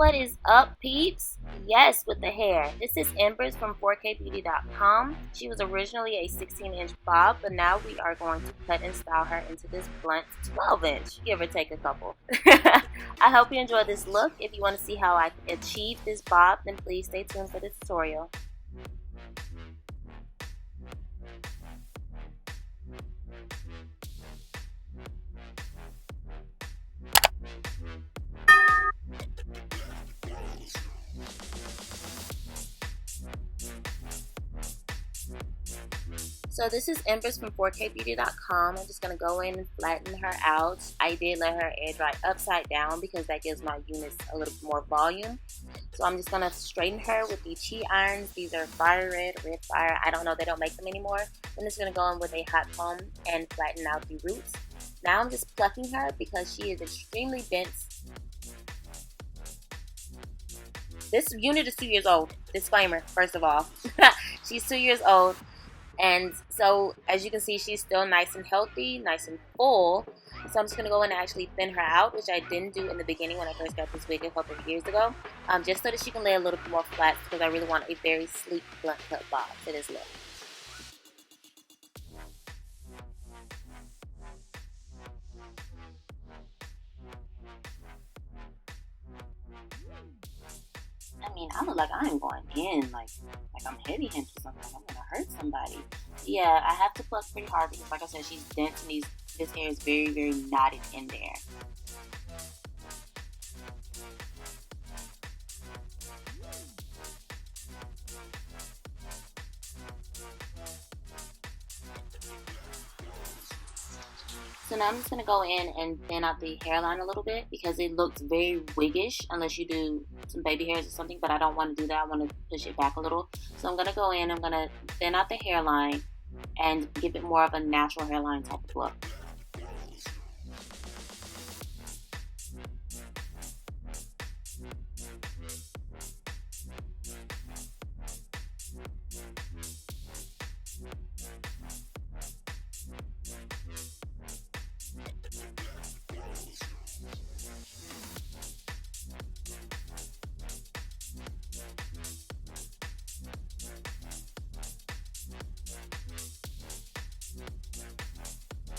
What is up, peeps? Yes, with the hair. This is Embers from 4kbeauty.com. She was originally a 16-inch bob, but now we are going to cut and style her into this blunt 12-inch, give or take a couple. I hope you enjoy this look. If you want to see how I achieved this bob, then please stay tuned for the tutorial. So this is Embers from 4kbeauty.com. I'm just going to go in and flatten her out. I did let her air dry upside down because that gives my units a little bit more volume. So I'm just going to straighten her with the Chi irons. These are fire red fire. I don't know, they don't make them anymore. I'm just going to go in with a hot comb and flatten out the roots. Now I'm just plucking her because she is extremely dense. This unit is 2 years old. Disclaimer, first of all. She's 2 years old. And so, as you can see, she's still nice and healthy, nice and full. So I'm just going to go in and actually thin her out, which I didn't do in the beginning when I first got this wig a couple of years ago. Just so that she can lay a little bit more flat, because I really want a very sleek blunt cut bob for this look. I mean, I look like I'm going in, like I'm heavy hinge or something. Like I'm gonna hurt somebody. Yeah, I have to pluck pretty hard because, like I said, she's dense and this hair is very, very knotted in there. So now I'm just going to go in and thin out the hairline a little bit because it looks very wiggish unless you do some baby hairs or something, but I don't want to do that. I want to push it back a little. So I'm going to go in, I'm going to thin out the hairline and give it more of a natural hairline type of look.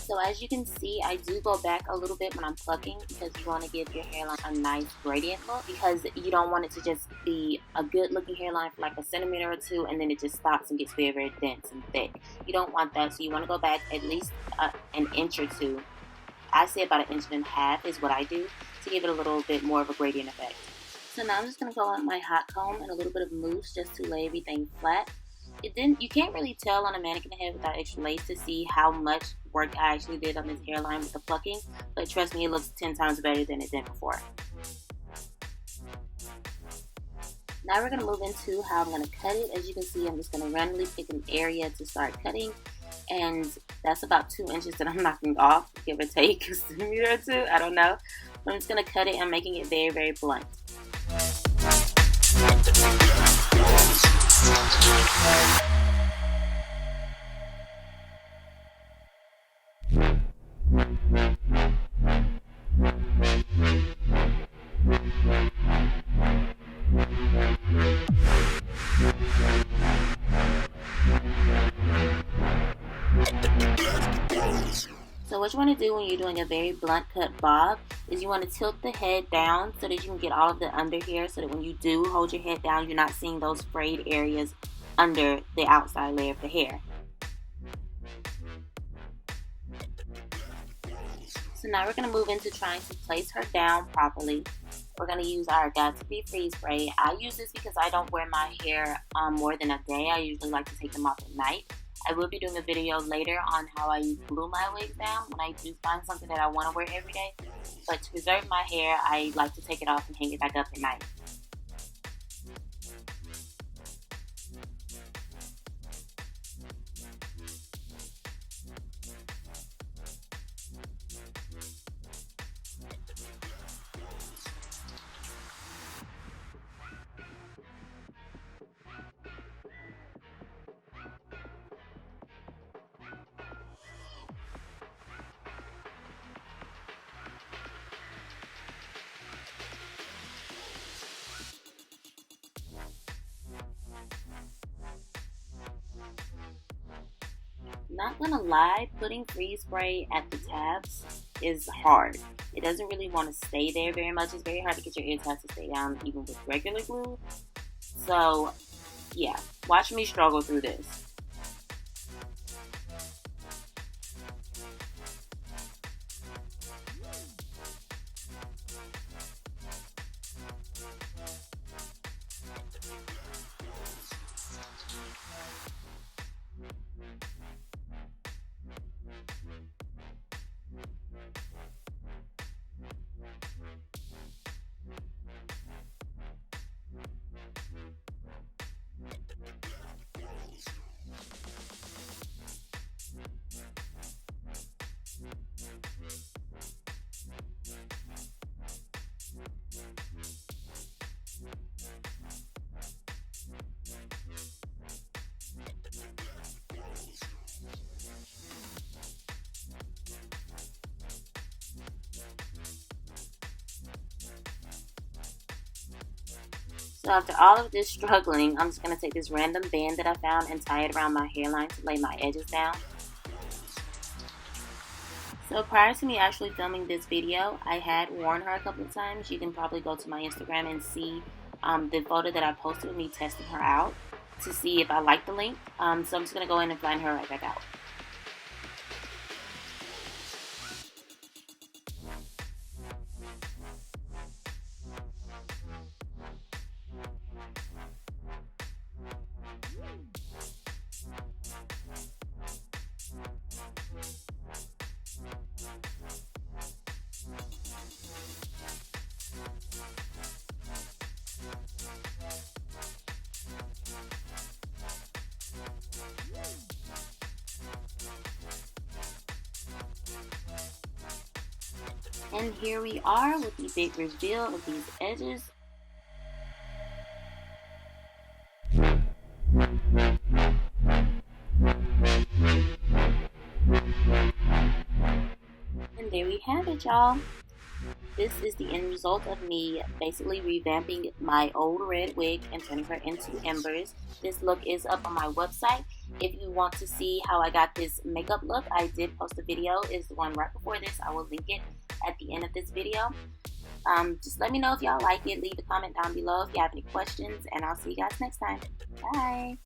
So as you can see, I do go back a little bit when I'm plucking because you want to give your hairline a nice gradient look, because you don't want it to just be a good looking hairline for like a centimeter or two and then it just stops and gets very, very dense and thick. You don't want that, so you want to go back at least an inch or two. I say about an inch and a half is what I do to give it a little bit more of a gradient effect. So now I'm just going to go in my hot comb and a little bit of mousse just to lay everything flat. You can't really tell on a mannequin head without extra lace to see how much work I actually did on this hairline with the plucking, but trust me, it looks 10 times better than it did before. Now we're going to move into how I'm going to cut it. As you can see, I'm just going to randomly pick an area to start cutting, and that's about 2 inches that I'm knocking off, give or take a centimeter or two, I don't know. I'm just going to cut it and making it very, very blunt. So what you want to do when you're doing a very blunt cut bob is you want to tilt the head down so that you can get all of the under hair, so that when you do hold your head down, you're not seeing those frayed areas under the outside layer of the hair. So now we're going to move into trying to place her down properly. We're going to use our Got To Be Freeze spray. I use this because I don't wear my hair more than a day. I usually like to take them off at night. I will be doing a video later on how I glue my wigs down when I do find something that I want to wear every day. But to preserve my hair, I like to take it off and hang it back up at night. gonna lie, putting freeze spray at the tabs is hard. It doesn't really want to stay there very much. It's very hard to get your ear tabs to stay down even with regular glue. So yeah, watch me struggle through this. So after all of this struggling, I'm just going to take this random band that I found and tie it around my hairline to lay my edges down. So prior to me actually filming this video, I had worn her a couple of times. You can probably go to my Instagram and see the photo that I posted of me testing her out to see if I like the length. So I'm just going to go in and flatten her right back out. And here we are with the big reveal of these edges. And there we have it, y'all. This is the end result of me basically revamping my old red wig and turning her into embers. This look is up on my website. If you want to see how I got this makeup look, I did post a video. It's the one right before this. I will link it at the end of this video. Just let me know if y'all like it. Leave a comment down below if you have any questions, and I'll see you guys next time. Bye.